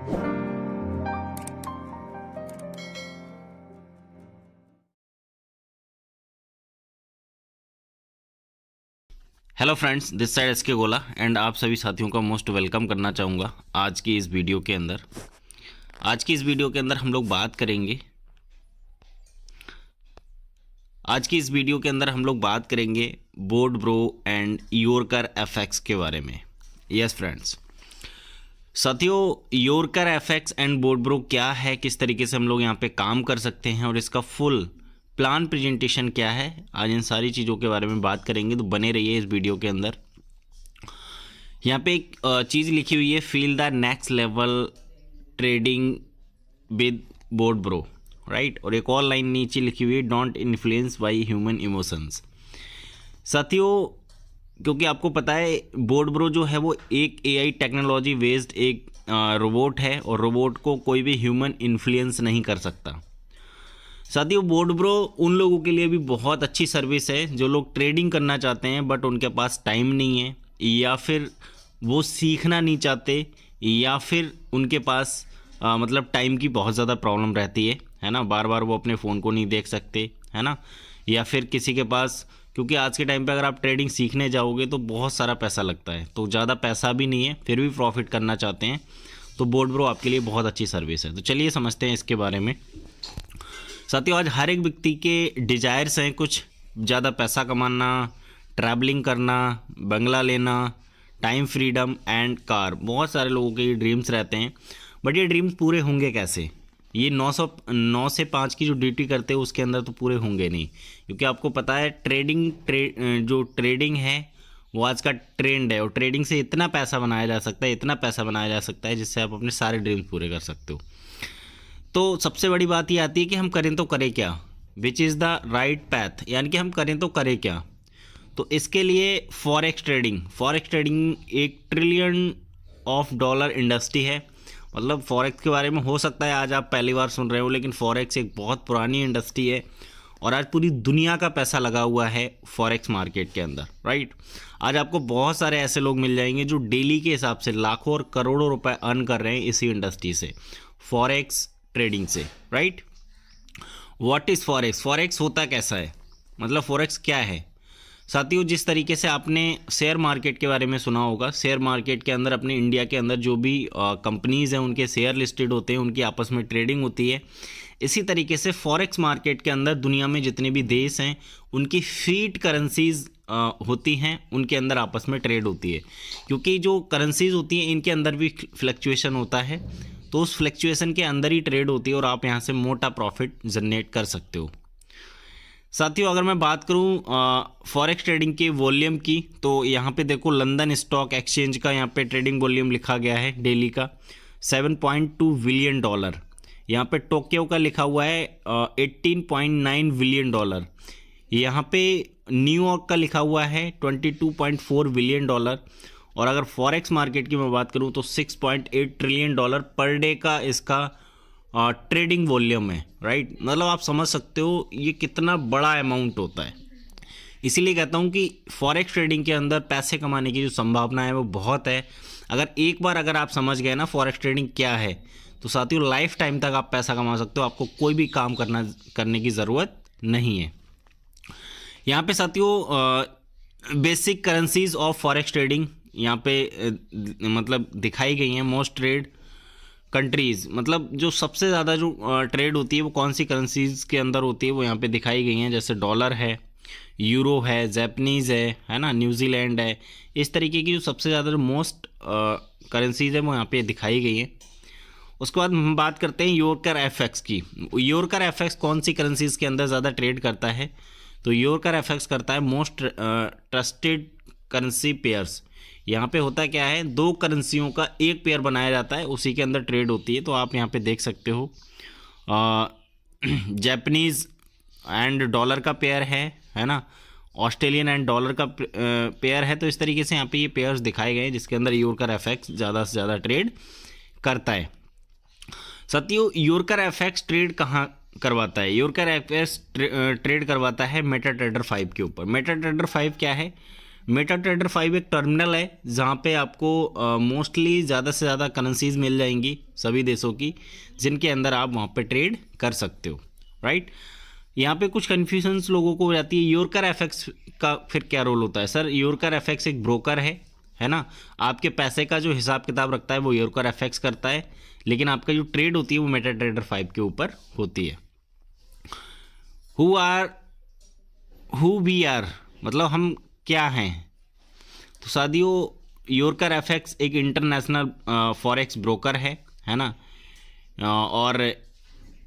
Hello friends, this side SK Gola and आप सभी साथियों का मोस्ट वेलकम करना चाहूँगा आज की इस वीडियो के अंदर। आज की इस वीडियो के अंदर हम लोग बात करेंगे बोर्ड ब्रो एंड योरकर एफएक्स के बारे में। यस फ्रेंड्स, साथियों, योरकर एफएक्स एंड बोर्ड ब्रो क्या है, किस तरीके से हम लोग यहाँ पे काम कर सकते हैं और इसका फुल प्लान प्रेजेंटेशन क्या है, आज इन सारी चीज़ों के बारे में बात करेंगे। तो बने रहिए इस वीडियो के अंदर। यहाँ पे एक चीज़ लिखी हुई है, feel the next level trading with board bro, right. और एक और लाइन नीचे लिखी हुई है, don't influence by human emotions. साथियों, क्योंकि आपको पता है बोर्ड ब्रो जो है वो एक एआई टेक्नोलॉजी बेस्ड एक रोबोट है और रोबोट को कोई भी ह्यूमन इन्फ्लुएंस नहीं कर सकता। साथियों, बोर्ड ब्रो उन लोगों के लिए भी बहुत अच्छी सर्विस है जो लोग ट्रेडिंग करना चाहते हैं बट उनके पास टाइम नहीं है, या फिर वो सीखना नहीं चाहते, या फिर उनके पास मतलब टाइम की बहुत ज़्यादा प्रॉब्लम रहती है ना। बार बार वो अपने फ़ोन को नहीं देख सकते, है ना। या फिर किसी के पास, क्योंकि आज के टाइम पे अगर आप ट्रेडिंग सीखने जाओगे तो बहुत सारा पैसा लगता है, तो ज़्यादा पैसा भी नहीं है, फिर भी प्रॉफिट करना चाहते हैं, तो बोर्ड ब्रो आपके लिए बहुत अच्छी सर्विस है। तो चलिए समझते हैं इसके बारे में। साथियों, आज हर एक व्यक्ति के डिजायर्स हैं, कुछ ज़्यादा पैसा कमाना, ट्रैवलिंग करना, बंगला लेना, टाइम फ्रीडम एंड कार। बहुत सारे लोगों के ये ड्रीम्स रहते हैं, बट ये ड्रीम्स पूरे होंगे कैसे? ये 9 से 5 की जो ड्यूटी करते हैं उसके अंदर तो पूरे होंगे नहीं, क्योंकि आपको पता है जो ट्रेडिंग है वो आज का ट्रेंड है, और ट्रेडिंग से इतना पैसा बनाया जा सकता है जिससे आप अपने सारे ड्रीम्स पूरे कर सकते हो। तो सबसे बड़ी बात ये आती है कि हम करें तो करें क्या, which is the right path, यानी कि हम करें तो करें क्या। तो इसके लिए फॉरेक्स ट्रेडिंग $1 ट्रिलियन इंडस्ट्री है। मतलब फॉरेक्स के बारे में हो सकता है आज आप पहली बार सुन रहे हो, लेकिन फॉरेक्स एक बहुत पुरानी इंडस्ट्री है और आज पूरी दुनिया का पैसा लगा हुआ है फॉरेक्स मार्केट के अंदर, राइट। आज आपको बहुत सारे ऐसे लोग मिल जाएंगे जो डेली के हिसाब से लाखों और करोड़ों रुपए अर्न कर रहे हैं इसी इंडस्ट्री से, फॉरेक्स ट्रेडिंग से, right. What is forex? Forex होता कैसा है, मतलब फॉरेक्स क्या है? साथियों, जिस तरीके से आपने शेयर मार्केट के बारे में सुना होगा, शेयर मार्केट के अंदर अपने इंडिया के अंदर जो भी कंपनीज़ हैं उनके शेयर लिस्टेड होते हैं, उनकी आपस में ट्रेडिंग होती है। इसी तरीके से फॉरेक्स मार्केट के अंदर दुनिया में जितने भी देश हैं उनकी फीट करेंसीज होती हैं, उनके अंदर आपस में ट्रेड होती है। क्योंकि जो करेंसीज होती हैं इनके अंदर भी फ्लक्चुएशन होता है, तो उस फ्लक्चुएशन के अंदर ही ट्रेड होती है और आप यहाँ से मोटा प्रॉफिट जनरेट कर सकते हो। साथियों, अगर मैं बात करूँ फॉरेक्स ट्रेडिंग के वॉल्यूम की, तो यहाँ पे देखो लंदन स्टॉक एक्सचेंज का यहाँ पे ट्रेडिंग वॉल्यूम लिखा गया है डेली का $7.2 बिलियन। यहाँ पे टोक्यो का लिखा हुआ है $18.9 बिलियन। यहाँ पे न्यूयॉर्क का लिखा हुआ है $22.4 बिलियन। और अगर फॉरेक्स मार्केट की मैं बात करूँ तो $6.8 ट्रिलियन पर डे का इसका ट्रेडिंग वॉल्यूम है, राइट। मतलब आप समझ सकते हो ये कितना बड़ा अमाउंट होता है। इसीलिए कहता हूँ कि फॉरेक्स ट्रेडिंग के अंदर पैसे कमाने की जो संभावना है वो बहुत है। अगर आप समझ गए ना फॉरेक्स ट्रेडिंग क्या है, तो साथियों लाइफ टाइम तक आप पैसा कमा सकते हो, आपको कोई भी काम करने की ज़रूरत नहीं है। यहाँ पे साथियों basic currencies of forex trading यहाँ पे मतलब दिखाई गई हैं। मोस्ट ट्रेड कंट्रीज़, मतलब जो सबसे ज़्यादा जो ट्रेड होती है वो कौन सी करेंसीज के अंदर होती है वो यहाँ पे दिखाई गई हैं। जैसे डॉलर है, यूरो है, जैपनीज़ है ना, न्यूजीलैंड है। इस तरीके की जो सबसे ज़्यादा जो मोस्ट करेंसीज है वो यहाँ पे दिखाई गई हैं। उसके बाद हम बात करते हैं योरकर एफएक्स की। योरकर एफएक्स कौन सी करेंसीज के अंदर ज़्यादा ट्रेड करता है? तो योरकर एफएक्स करता है मोस्ट ट्रस्टेड करेंसी पेयर्स। यहाँ पे होता क्या है, दो करेंसियों का एक पेयर बनाया जाता है, उसी के अंदर ट्रेड होती है। तो आप यहाँ पे देख सकते हो जापानीज़ एंड डॉलर का पेयर है ना, ऑस्ट्रेलियन एंड डॉलर का पेयर है। तो इस तरीके से यहाँ पे ये पेयर्स दिखाए गए हैं जिसके अंदर योरकर एफएक्स ज़्यादा से ज़्यादा ट्रेड करता है। साथियों, योरकर एफएक्स ट्रेड कहाँ करवाता है? योरकर एफएक्स ट्रेड करवाता है मेटाट्रेडर 5 के ऊपर। मेटाट्रेडर 5 क्या है? मेटा ट्रेडर 5 एक टर्मिनल है जहाँ पे आपको मोस्टली ज़्यादा से ज़्यादा करेंसीज मिल जाएंगी सभी देशों की, जिनके अंदर आप वहाँ पे ट्रेड कर सकते हो, राइट। यहाँ पे कुछ कन्फ्यूजन्स लोगों को हो जाती है, योरकर एफएक्स का फिर क्या रोल होता है। सर योरकर एफएक्स एक ब्रोकर है ना, आपके पैसे का जो हिसाब किताब रखता है वो योरकर एफएक्स करता है, लेकिन आपका जो ट्रेड होती है वो मेटा ट्रेडर 5 के ऊपर होती है। हु वी आर मतलब हम क्या हैं, तो साथियों योरकर एफएक्स एक इंटरनेशनल फॉरेक्स ब्रोकर है ना, और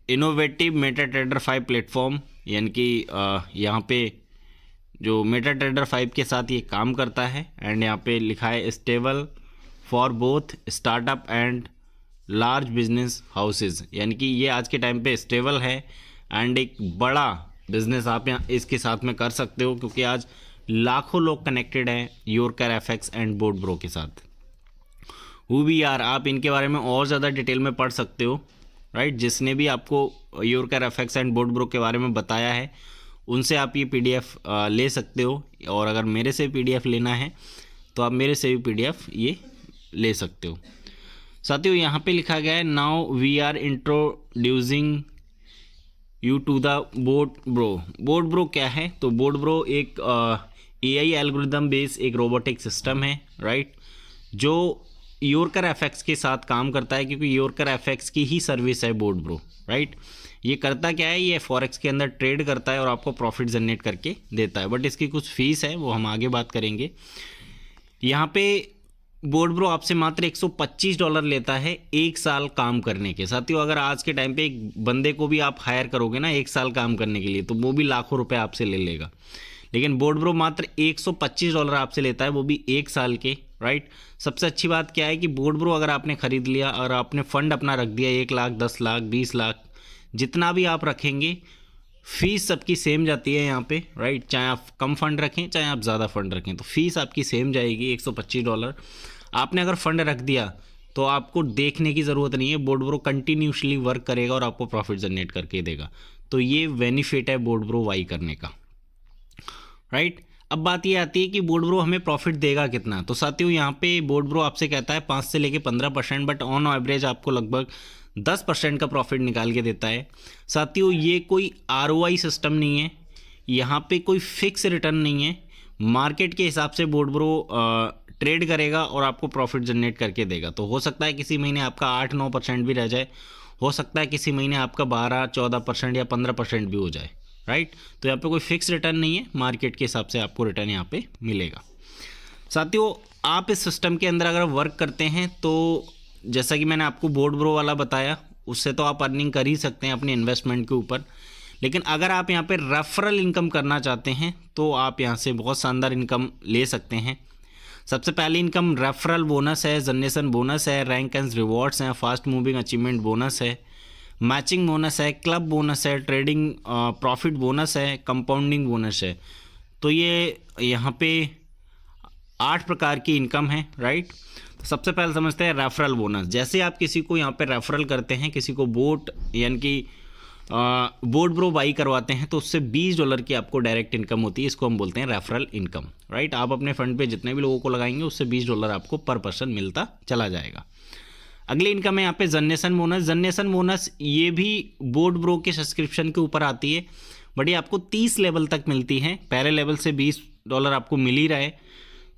इनोवेटिव मेटा ट्रेडर 5 प्लेटफॉर्म, यानी कि यहाँ पे जो मेटा ट्रेडर 5 के साथ ये काम करता है। एंड यहाँ पे लिखा है stable for both startup and large business houses, यानी कि ये आज के टाइम पे स्टेबल है एंड एक बड़ा बिजनेस आप यहाँ इसके साथ में कर सकते हो, क्योंकि आज लाखों लोग कनेक्टेड हैं योरकर एफएक्स एंड बोर्ड ब्रो के साथ। हु वी आर, आप इनके बारे में और ज़्यादा डिटेल में पढ़ सकते हो, राइट। जिसने भी आपको योरकर एफएक्स एंड बोर्ड ब्रो के बारे में बताया है उनसे आप ये पीडीएफ ले सकते हो, और अगर मेरे से पीडीएफ लेना है तो आप मेरे से भी पीडीएफ ये ले सकते हो। साथियों यहाँ पे लिखा गया है now we are introducing you to the board bro. Board bro क्या है, तो बोर्ड ब्रो एक एआई एल्गोरिदम बेस्ड एक रोबोटिक सिस्टम है, राइट, जो योरकर एफएक्स के साथ काम करता है, क्योंकि योरकर एफएक्स की ही सर्विस है बोर्ड ब्रो, राइट। ये करता क्या है, ये फॉरेक्स के अंदर ट्रेड करता है और आपको प्रॉफिट जनरेट करके देता है, बट इसकी कुछ फीस है वो हम आगे बात करेंगे। यहाँ पे बोर्ड ब्रो आपसे मात्र $125 लेता है 1 साल काम करने के। साथियों अगर आज के टाइम पे एक बंदे को भी आप हायर करोगे ना 1 साल काम करने के लिए, तो वो भी लाखों रुपए आपसे ले लेगा, लेकिन बोर्ड ब्रो मात्र $125 आपसे लेता है, वो भी 1 साल के, राइट। सबसे अच्छी बात क्या है कि बोर्ड ब्रो अगर आपने ख़रीद लिया और आपने फ़ंड अपना रख दिया 1 लाख, 10 लाख, 20 लाख, जितना भी आप रखेंगे फीस सबकी सेम जाती है यहाँ पे, राइट। चाहे आप कम फंड रखें चाहे आप ज़्यादा फंड रखें, तो फीस आपकी सेम जाएगी $125। आपने अगर फंड रख दिया तो आपको देखने की ज़रूरत नहीं है, बोर्ड ब्रो कंटिन्यूसली वर्क करेगा और आपको प्रॉफिट जनरेट करके देगा। तो ये बेनिफिट है बोर्ड ब्रो वाई करने का, राइट। अब बात ये आती है कि बोर्ड ब्रो हमें प्रॉफिट देगा कितना। तो साथियों यहाँ पे बोर्ड ब्रो आपसे कहता है 5 से लेके 15%, बट ऑन एवरेज आपको लगभग 10% का प्रॉफिट निकाल के देता है। साथियों ये कोई ROI सिस्टम नहीं है, यहाँ पे कोई फिक्स रिटर्न नहीं है, मार्केट के हिसाब से बोर्ड ब्रो ट्रेड करेगा और आपको प्रॉफिट जनरेट करके देगा। तो हो सकता है किसी महीने आपका 8-9% भी रह जाए, हो सकता है किसी महीने आपका 12-14% या 15% भी हो जाए, राइट। तो यहाँ पे कोई फिक्स रिटर्न नहीं है, मार्केट के हिसाब से आपको रिटर्न यहाँ पे मिलेगा। साथियों आप इस सिस्टम के अंदर अगर वर्क करते हैं तो जैसा कि मैंने आपको बोर्ड ब्रो वाला बताया, उससे तो आप अर्निंग कर ही सकते हैं अपने इन्वेस्टमेंट के ऊपर, लेकिन अगर आप यहाँ पे रेफरल इनकम करना चाहते हैं तो आप यहाँ से बहुत शानदार इनकम ले सकते हैं। सबसे पहली इनकम रेफरल बोनस है, जनरेशन बोनस है, रैंक एंड रिवॉर्ड्स हैं, फास्ट मूविंग अचीवमेंट बोनस है, मैचिंग बोनस है, क्लब बोनस है, ट्रेडिंग प्रॉफिट बोनस है, कंपाउंडिंग बोनस है। तो ये यहाँ पे 8 प्रकार की इनकम है, राइट। तो सबसे पहले समझते हैं रेफरल बोनस। जैसे आप किसी को यहाँ पे रेफरल करते हैं, किसी को बोट यानी कि बोर्ड ब्रो बाई करवाते हैं, तो उससे $20 की आपको डायरेक्ट इनकम होती है, इसको हम बोलते हैं रेफरल इनकम, राइट। आप अपने फंड पे जितने भी लोगों को लगाएंगे उससे $20 आपको पर पर्सन मिलता चला जाएगा। अगली इनकम है यहाँ पे जनरेशन बोनस। जनरेशन बोनस ये भी बोर्ड ब्रो के सब्सक्रिप्शन के ऊपर आती है, बट ये आपको 30 लेवल तक मिलती है। पहले लेवल से $20 आपको मिल ही रहा है,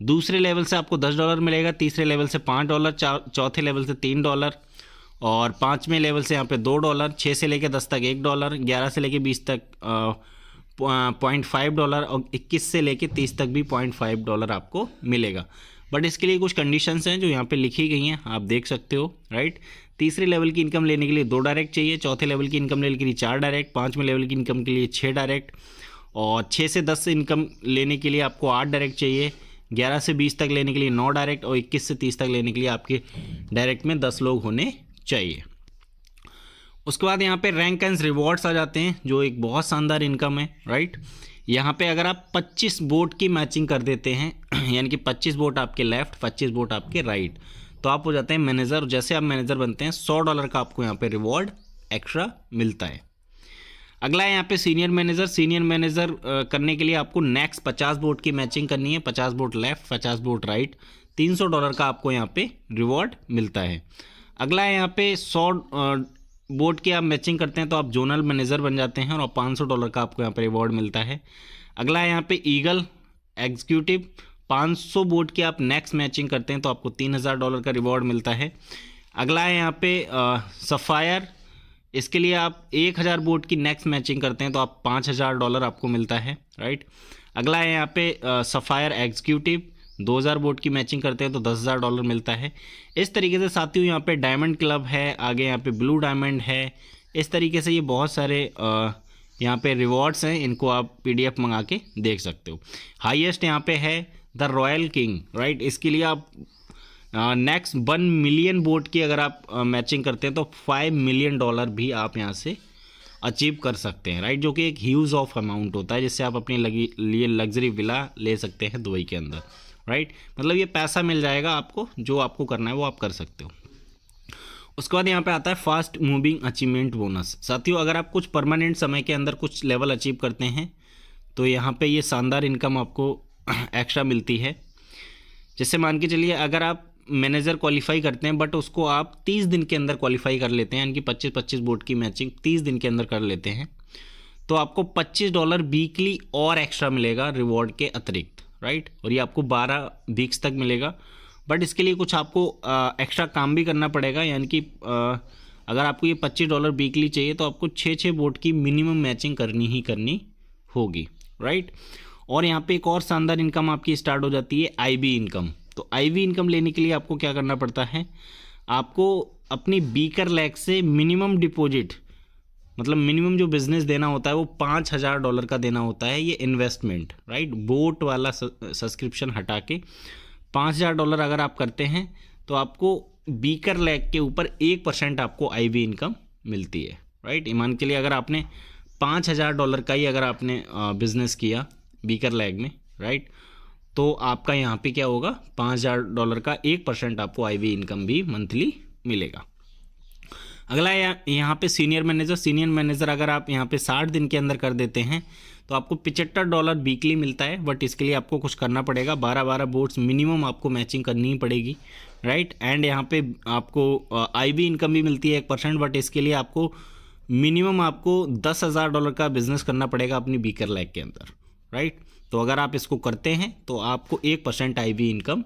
दूसरे लेवल से आपको $10 मिलेगा, तीसरे लेवल से $5, चौथे लेवल से $3, और 5वें लेवल से यहाँ पे $2, 6 से लेके 10 तक $1, 11 से लेके 20 तक $0.5, और 21 से लेके 30 तक भी $0.5 आपको मिलेगा। बट इसके लिए कुछ कंडीशंस हैं जो यहाँ पे लिखी गई हैं, आप देख सकते हो, राइट। तीसरे लेवल की इनकम लेने के लिए 2 डायरेक्ट चाहिए, चौथे लेवल की इनकम लेने के लिए 4 डायरेक्ट, 5वें लेवल की इनकम के लिए 6 डायरेक्ट, और 6 से 10 इनकम लेने के लिए आपको 8 डायरेक्ट चाहिए, 11 से 20 तक लेने के लिए 9 डायरेक्ट, और 21 से 30 तक लेने के लिए आपके डायरेक्ट में 10 लोग होने चाहिए। उसके बाद यहाँ पे रैंक एंड रिवॉर्ड्स आ जाते हैं, जो एक बहुत शानदार इनकम है, राइट। यहाँ पे अगर आप 25 बोट की मैचिंग कर देते हैं, यानी कि 25 बोट आपके लेफ्ट, 25 बोट आपके राइट, तो आप हो जाते हैं मैनेजर। जैसे आप मैनेजर बनते हैं $100 का आपको यहाँ पे रिवॉर्ड एक्स्ट्रा मिलता है। अगला है यहाँ पे सीनियर मैनेजर। सीनियर मैनेजर करने के लिए आपको नेक्स्ट 50 बोट की मैचिंग करनी है, 50 बोट लेफ्ट 50 बोट राइट, $300 का आपको यहाँ पे रिवॉर्ड मिलता है। अगला है यहाँ पे 100 बोट की आप मैचिंग करते हैं तो आप जोनल मैनेजर बन जाते हैं और $500 का आपको यहाँ पे रिवॉर्ड मिलता है। अगला है यहाँ पे ईगल एग्जीक्यूटिव, 500 बोट की आप नेक्स्ट मैचिंग करते हैं तो आपको $3000 का रिवॉर्ड मिलता है। अगला है यहाँ पे सफ़ायर, इसके लिए आप 1000 बोट की नेक्स्ट मैचिंग करते हैं तो आप $5000 आपको मिलता है, राइट। अगला है यहाँ पे सफ़ायर एग्जीक्यूटिव, 2000 बोट की मैचिंग करते हैं तो $10,000 मिलता है। इस तरीके से साथियों यहाँ पे डायमंड क्लब है, आगे यहाँ पे ब्लू डायमंड है। इस तरीके से ये बहुत सारे यहाँ पे रिवॉर्ड्स हैं, इनको आप PDF मंगा के देख सकते हो। हाईएस्ट यहाँ पे है द रॉयल किंग, राइट। इसके लिए आप नेक्स्ट 1 मिलियन बोट की अगर आप मैचिंग करते हैं तो $5 मिलियन भी आप यहाँ से अचीव कर सकते हैं, राइट, जो कि एक ह्यूज ऑफ अमाउंट होता है, जिससे आप अपने लिए लग्जरी विला ले सकते हैं दुबई के अंदर, राइट। मतलब ये पैसा मिल जाएगा आपको, जो आपको करना है वो आप कर सकते हो। उसके बाद यहाँ पे आता है फास्ट मूविंग अचीवमेंट बोनस। साथियों अगर आप कुछ परमानेंट समय के अंदर कुछ लेवल अचीव करते हैं तो यहाँ पे ये शानदार इनकम आपको एक्स्ट्रा मिलती है। जैसे मान के चलिए अगर आप मैनेजर क्वालिफाई करते हैं बट उसको आप 30 दिन के अंदर क्वालिफाई कर लेते हैं, यानी कि 25-25 बोट की मैचिंग 30 दिन के अंदर कर लेते हैं, तो आपको $25 वीकली और एक्स्ट्रा मिलेगा रिवॉर्ड के अतिरिक्त, राइट। और ये आपको 12 वीक्स तक मिलेगा, बट इसके लिए कुछ आपको एक्स्ट्रा काम भी करना पड़ेगा, यानी कि अगर आपको ये $25 वीकली चाहिए तो आपको 6 बोट की मिनिमम मैचिंग करनी ही करनी होगी, राइट। और यहाँ पे एक और शानदार इनकम आपकी स्टार्ट हो जाती है, IB इनकम। तो IB इनकम लेने के लिए आपको क्या करना पड़ता है, आपको अपनी बीकर लैग से मिनिमम डिपॉजिट, मतलब मिनिमम जो बिजनेस देना होता है वो $5000 का देना होता है। ये इन्वेस्टमेंट, राइट, बोट वाला सब्सक्रिप्शन हटा के $5000 अगर आप करते हैं तो आपको बीकर लैग के ऊपर 1% आपको IB इनकम मिलती है, राइट। मान के लिए अगर आपने $5000 का ही अगर आपने बिजनेस किया बीकर लैग में, राइट, तो आपका यहाँ पे क्या होगा, $5000 का 1% आपको IB इनकम भी मंथली मिलेगा। अगला यहाँ पे सीनियर मैनेजर। सीनियर मैनेजर अगर आप यहाँ पे 60 दिन के अंदर कर देते हैं तो आपको $75 वीकली मिलता है, बट इसके लिए आपको कुछ करना पड़ेगा, 12 बोट्स मिनिमम आपको मैचिंग करनी ही पड़ेगी, राइट। एंड यहाँ पे आपको IB इनकम भी मिलती है 1%, बट इसके लिए आपको मिनिमम आपको $10,000 का बिजनेस करना पड़ेगा अपनी बीकर लैग के अंदर, राइट। तो अगर आप इसको करते हैं तो आपको 1% IB इनकम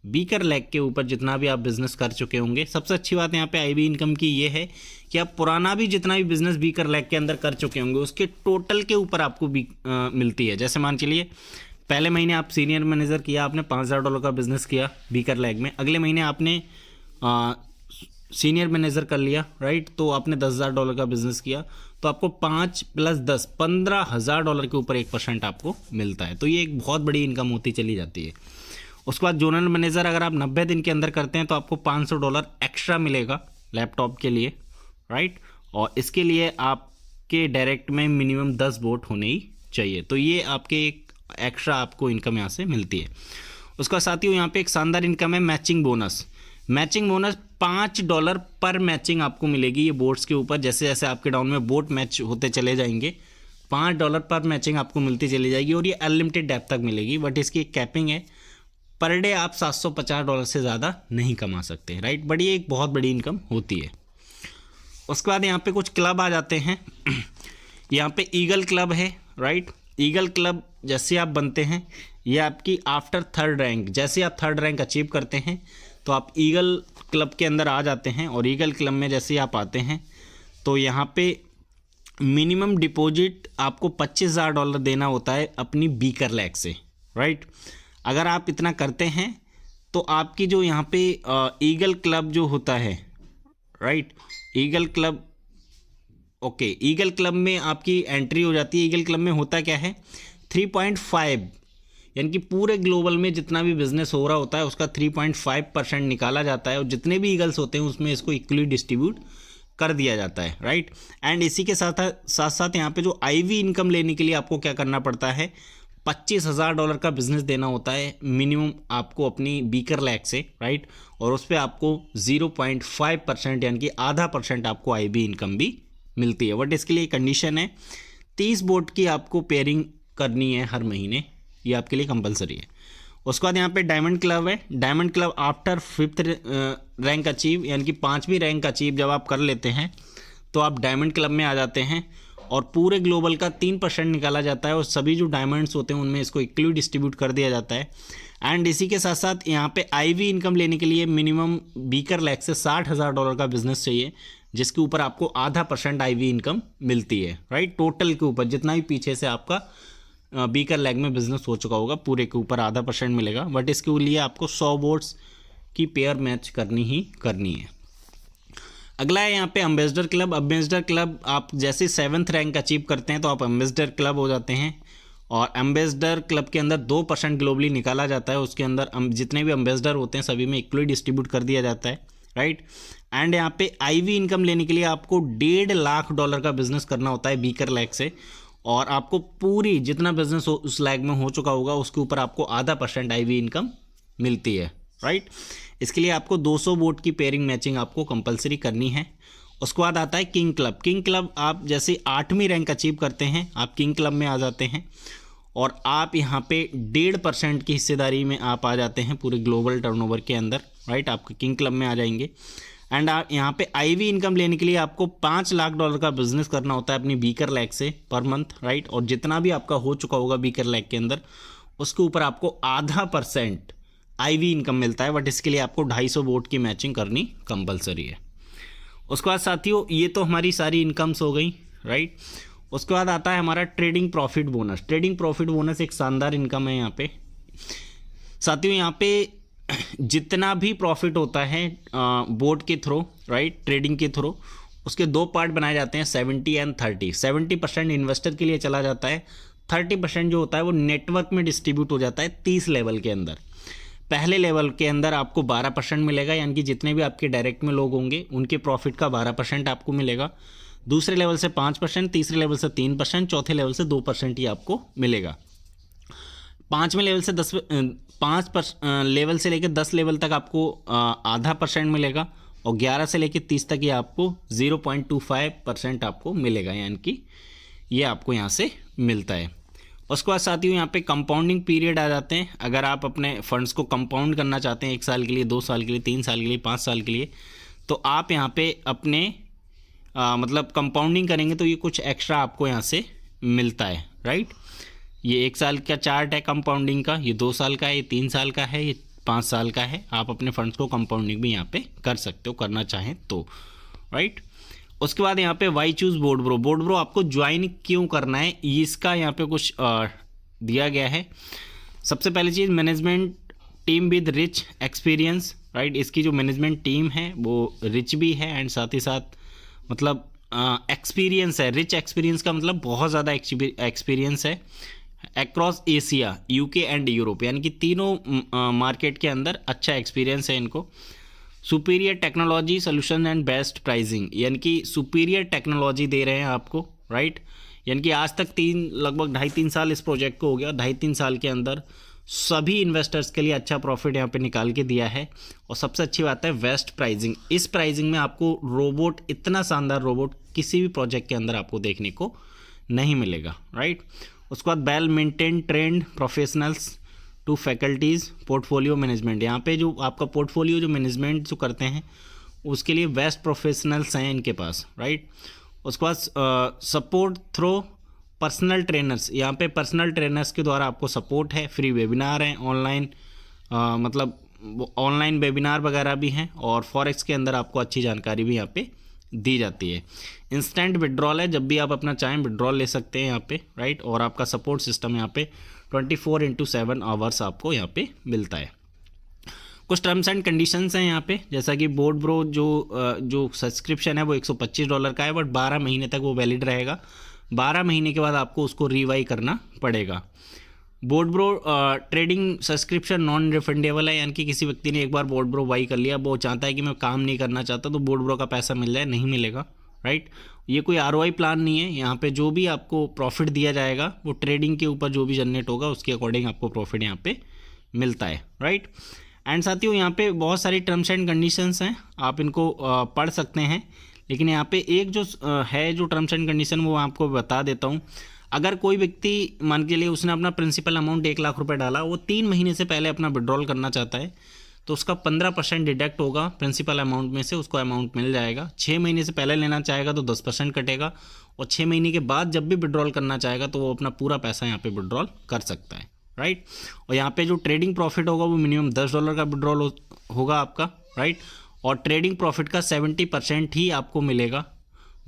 बीकर लैग के ऊपर जितना भी आप बिजनेस कर चुके होंगे। सबसे अच्छी बात यहाँ पे IB इनकम की ये है कि आप पुराना भी जितना भी बिजनेस बीकर लैग के अंदर कर चुके होंगे उसके टोटल के ऊपर आपको मिलती है। जैसे मान चलिए पहले महीने आप सीनियर मैनेजर किया, आपने $5000 का बिजनेस किया बीकर लैग में, अगले महीने आपने सीनियर मैनेजर कर लिया, राइट, तो आपने $10,000 का बिजनेस किया तो आपको 5 + 10 $15,000 के ऊपर 1% आपको मिलता है। तो ये एक बहुत बड़ी इनकम होती चली जाती है। उसके बाद जोनल मैनेजर अगर आप 90 दिन के अंदर करते हैं तो आपको $500 एक्स्ट्रा मिलेगा लैपटॉप के लिए, राइट। और इसके लिए आपके डायरेक्ट में मिनिमम 10 बोट होने ही चाहिए। तो ये आपके एक एक्स्ट्रा आपको इनकम यहाँ से मिलती है। उसका साथियों यहाँ पे एक शानदार इनकम है मैचिंग बोनस। मैचिंग बोनस $5 पर मैचिंग आपको मिलेगी ये बोट्स के ऊपर। जैसे जैसे आपके डाउन में बोट मैच होते चले जाएंगे $5 पर मैचिंग आपको मिलती चली जाएगी और ये अनलिमिटेड डेप्थ तक मिलेगी, बट इसकी एक कैपिंग है, पर डे आप $750 से ज़्यादा नहीं कमा सकते, राइट। बट ये एक बहुत बड़ी इनकम होती है। उसके बाद यहाँ पे कुछ क्लब आ जाते हैं। यहाँ पे ईगल क्लब है, राइट। ईगल क्लब जैसे आप बनते हैं ये आपकी आफ्टर 3rd रैंक, जैसे आप 3rd रैंक अचीव करते हैं तो आप ईगल क्लब के अंदर आ जाते हैं। और ईगल क्लब में जैसे आप आते हैं तो यहाँ पे मिनिमम डिपॉजिट आपको $25,000 देना होता है अपनी बीकर लैग से, राइट। अगर आप इतना करते हैं तो आपकी जो यहाँ पे ईगल क्लब जो होता है, right, eagle club, okay, eagle club में आपकी एंट्री हो जाती है। ईगल क्लब में होता क्या है, 3.5, यानी कि पूरे ग्लोबल में जितना भी बिजनेस हो रहा होता है उसका 3.5% निकाला जाता है और जितने भी ईगल्स होते हैं उसमें इसको इक्वली डिस्ट्रीब्यूट कर दिया जाता है, राइट। एंड इसी के साथ साथ यहाँ पे जो IB इनकम लेने के लिए आपको क्या करना पड़ता है, $25,000 का बिजनेस देना होता है मिनिमम आपको अपनी बीकर लैग से, राइट। और उस पर आपको 0.5% यानी कि ½ % आपको IB इनकम भी मिलती है। बट इसके लिए कंडीशन है 30 बोट की आपको पेयरिंग करनी है हर महीने, ये आपके लिए कंपलसरी है। उसके बाद यहाँ पे डायमंड क्लब है। Diamond club after 5th rank achieve, यानी कि 5वीं रैंक अचीव जब आप कर लेते हैं तो आप डायमंड क्लब में आ जाते हैं और पूरे ग्लोबल का 3% निकाला जाता है और सभी जो डायमंड्स होते हैं उनमें इसको इक्वली डिस्ट्रीब्यूट कर दिया जाता है। एंड इसी के साथ साथ यहाँ पे आईवी इनकम लेने के लिए मिनिमम बीकर लैक से $60,000 का बिजनेस चाहिए, जिसके ऊपर आपको आधा % आईवी इनकम मिलती है, राइट। टोटल के ऊपर जितना भी पीछे से आपका बीकर लैग में बिजनेस हो चुका होगा पूरे के ऊपर आधा % मिलेगा। बट इसके लिए आपको 100 बोट्स की पेयर मैच करनी ही करनी है। अगला है यहाँ पे एम्बेसडर क्लब। एम्बेसडर क्लब आप जैसे 7th रैंक अचीव करते हैं तो आप एम्बेसडर क्लब हो जाते हैं और एम्बेसडर क्लब के अंदर 2% ग्लोबली निकाला जाता है। उसके अंदर जितने भी एम्बेसडर होते हैं सभी में इक्वली डिस्ट्रीब्यूट कर दिया जाता है, राइट। एंड यहाँ पे आईवी इनकम लेने के लिए आपको $1.5 लाख का बिजनेस करना होता है बीकर लैग से, और आपको पूरी जितना बिजनेस उस लैग में हो चुका होगा उसके ऊपर आपको आधा % आईवी इनकम मिलती है, राइट। इसके लिए आपको 200 बोट की पेयरिंग मैचिंग आपको कंपलसरी करनी है। उसके बाद आता है किंग क्लब। किंग क्लब आप जैसे 8वीं रैंक अचीव करते हैं आप किंग क्लब में आ जाते हैं और आप यहाँ पे 1.5% की हिस्सेदारी में आप आ जाते हैं पूरे ग्लोबल टर्नओवर के अंदर, राइट। आप किंग क्लब में आ जाएंगे। एंड आप यहाँ पे आईवी इनकम लेने के लिए आपको $5 लाख का बिजनेस करना होता है अपनी बीकर लैग से पर मंथ, राइट। और जितना भी आपका हो चुका होगा बीकर लैग के अंदर उसके ऊपर आपको आधा % आईवी इनकम मिलता है। बट इसके लिए आपको 250 बोट की मैचिंग करनी कंपलसरी है। उसके बाद साथियों ये तो हमारी सारी इनकम्स हो गई, राइट। उसके बाद आता है हमारा trading profit bonus. Trading profit bonus एक शानदार इनकम है यहाँ पे साथियों। यहाँ पे जितना भी प्रॉफिट होता है बोट के थ्रू, राइट, ट्रेडिंग के थ्रू, उसके 2 पार्ट बनाए जाते हैं 70 एंड 30। 70% इन्वेस्टर के लिए चला जाता है, 30% जो होता है वो नेटवर्क में डिस्ट्रीब्यूट हो जाता है 30 लेवल के अंदर। पहले लेवल के अंदर आपको 12% मिलेगा, यानी कि जितने भी आपके डायरेक्ट में लोग होंगे उनके प्रॉफिट का 12% आपको मिलेगा। दूसरे लेवल से 5%, तीसरे लेवल से 3%, चौथे लेवल से 2% ही आपको मिलेगा। 5वें लेवल से 5 लेवल से लेकर 10 लेवल तक आपको आधा % मिलेगा और 11 से लेकर 30 तक ये आपको 0.25% आपको मिलेगा, यानी कि ये आपको यहाँ से मिलता है। उसके बाद साथियों यहाँ पे कंपाउंडिंग पीरियड आ जाते हैं। अगर आप अपने फंड्स को कंपाउंड करना चाहते हैं 1 साल के लिए, 2 साल के लिए, 3 साल के लिए, 5 साल के लिए, तो आप यहाँ पे अपने मतलब कंपाउंडिंग करेंगे तो ये कुछ एक्स्ट्रा आपको यहाँ से मिलता है, राइट। ये 1 साल का चार्ट है कंपाउंडिंग का, ये 2 साल का है, ये 3 साल का है, ये 5 साल का है। आप अपने फंड्स को कंपाउंडिंग भी यहाँ पे कर सकते हो, करना चाहें तो, राइट। उसके बाद यहाँ पे why choose board bro. Board bro आपको ज्वाइन क्यों करना है इसका यहाँ पे कुछ दिया गया है। सबसे पहली चीज़ management team with rich experience, right. इसकी जो मैनेजमेंट टीम है वो रिच भी है एंड साथ ही साथ मतलब एक्सपीरियंस है। रिच एक्सपीरियंस का मतलब बहुत ज़्यादा एक्सपीरियंस है across Asia, UK and Europe, यानी कि तीनों मार्केट के अंदर अच्छा एक्सपीरियंस है इनको। Superior technology solution and best pricing, यानी कि सुपीरियर टेक्नोलॉजी दे रहे हैं आपको, राइट। यानी कि आज तक लगभग 2.5-3 साल इस प्रोजेक्ट को हो गया, 2.5-3 साल के अंदर सभी इन्वेस्टर्स के लिए अच्छा प्रॉफिट यहाँ पे निकाल के दिया है। और सबसे अच्छी बात है बेस्ट प्राइसिंग। इस प्राइसिंग में आपको रोबोट, इतना शानदार रोबोट किसी भी प्रोजेक्ट के अंदर आपको देखने को नहीं मिलेगा, राइट। उसके बाद well maintain trained professionals to faculties portfolio management. यहाँ पे जो आपका पोर्टफोलियो जो मैनेजमेंट जो करते हैं उसके लिए बेस्ट प्रोफेशनल्स हैं इनके पास, राइट। उसके बाद सपोर्ट थ्रू पर्सनल ट्रेनर्स। यहाँ पे पर्सनल ट्रेनर्स के द्वारा आपको सपोर्ट है, फ्री वेबिनार हैं, ऑनलाइन मतलब ऑनलाइन वेबिनार वगैरह भी हैं और फॉरेक्स के अंदर आपको अच्छी जानकारी भी यहाँ पे दी जाती है। इंस्टेंट विड्रॉल है, जब भी आप अपना चाहें विड्रॉल ले सकते हैं यहाँ पे, राइट। और आपका सपोर्ट सिस्टम यहाँ पे 24/7 आवर्स आपको यहाँ पे मिलता है। कुछ टर्म्स एंड कंडीशंस हैं यहाँ पे, जैसा कि बोर्ड ब्रो जो सब्सक्रिप्शन है वो $125 का है, बट 12 महीने तक वो वैलिड रहेगा। 12 महीने के बाद आपको उसको रीवाई करना पड़ेगा। Board bro trading subscription non refundable है, यानी कि किसी व्यक्ति ने एक बार बोर्ड ब्रो वाई कर लिया, वो चाहता है कि मैं काम नहीं करना चाहता तो बोर्ड ब्रो का पैसा मिल जाए, नहीं मिलेगा, राइट। ये कोई ROI प्लान नहीं है। यहाँ पे जो भी आपको प्रॉफिट दिया जाएगा वो ट्रेडिंग के ऊपर जो भी जनरेट होगा उसके अकॉर्डिंग आपको प्रॉफिट यहाँ पे मिलता है, राइट। एंड साथियों यहाँ पे बहुत सारी टर्म्स एंड कंडीशंस हैं, आप इनको पढ़ सकते हैं, लेकिन यहाँ पे एक जो है जो टर्म्स एंड कंडीशन वो आपको बता देता हूँ। अगर कोई व्यक्ति मान के लिए उसने अपना प्रिंसिपल अमाउंट 1 लाख रुपए डाला, वो 3 महीने से पहले अपना विड्रॉल करना चाहता है, तो उसका 15% डिडक्ट होगा प्रिंसिपल अमाउंट में से, उसको अमाउंट मिल जाएगा। 6 महीने से पहले लेना चाहेगा तो 10% कटेगा, और 6 महीने के बाद जब भी विड्रॉल करना चाहेगा तो वो अपना पूरा पैसा यहाँ पे विड्रॉल कर सकता है, राइट। और यहाँ पे जो ट्रेडिंग प्रॉफिट होगा वो मिनिमम $10 का विड्रॉल होगा आपका, राइट। और ट्रेडिंग प्रॉफिट का 70% ही आपको मिलेगा,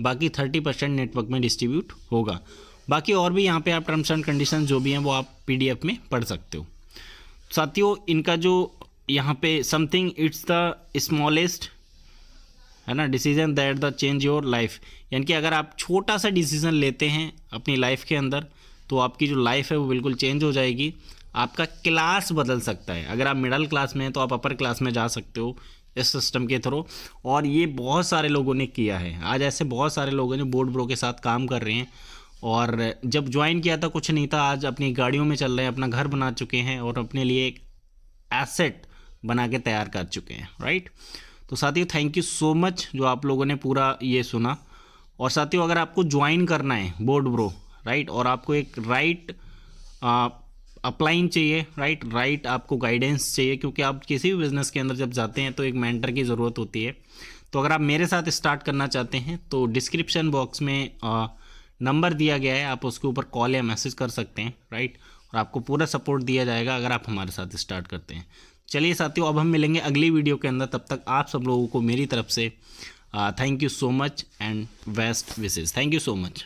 बाकी 30% नेटवर्क में डिस्ट्रीब्यूट होगा। बाकी और भी यहाँ पे आप टर्म्स एंड कंडीशन जो भी हैं वो आप PDF में पढ़ सकते हो। साथियों, इनका जो यहाँ पे समथिंग इट्स द स्मॉलेस्ट है ना decision that the change your life, यानी कि अगर आप छोटा सा डिसीजन लेते हैं अपनी लाइफ के अंदर तो आपकी जो लाइफ है वो बिल्कुल चेंज हो जाएगी। आपका क्लास बदल सकता है। अगर आप मिडिल क्लास में हैं तो आप अपर क्लास में जा सकते हो इस सिस्टम के थ्रू, और ये बहुत सारे लोगों ने किया है। आज ऐसे बहुत सारे लोग हैं जो बोर्ड ब्रो के साथ काम कर रहे हैं, और जब ज्वाइन किया था कुछ नहीं था, आज अपनी गाड़ियों में चल रहे हैं, अपना घर बना चुके हैं और अपने लिए एक एसेट बना के तैयार कर चुके हैं, राइट। तो साथियों, थैंक यू सो मच जो आप लोगों ने पूरा ये सुना। और साथियों, अगर आपको ज्वाइन करना है बोर्ड ब्रो, राइट, और आपको एक राइट अपलाइन चाहिए, राइट आपको गाइडेंस चाहिए, क्योंकि आप किसी भी बिज़नेस के अंदर जब जाते हैं तो एक मेंटर की ज़रूरत होती है। तो अगर आप मेरे साथ स्टार्ट करना चाहते हैं तो डिस्क्रिप्शन बॉक्स में नंबर दिया गया है, आप उसके ऊपर कॉल या मैसेज कर सकते हैं, राइट। और आपको पूरा सपोर्ट दिया जाएगा अगर आप हमारे साथ स्टार्ट करते हैं। चलिए साथियों, अब हम मिलेंगे अगली वीडियो के अंदर। तब तक आप सब लोगों को मेरी तरफ से thank you so much and best wishes. Thank you so much.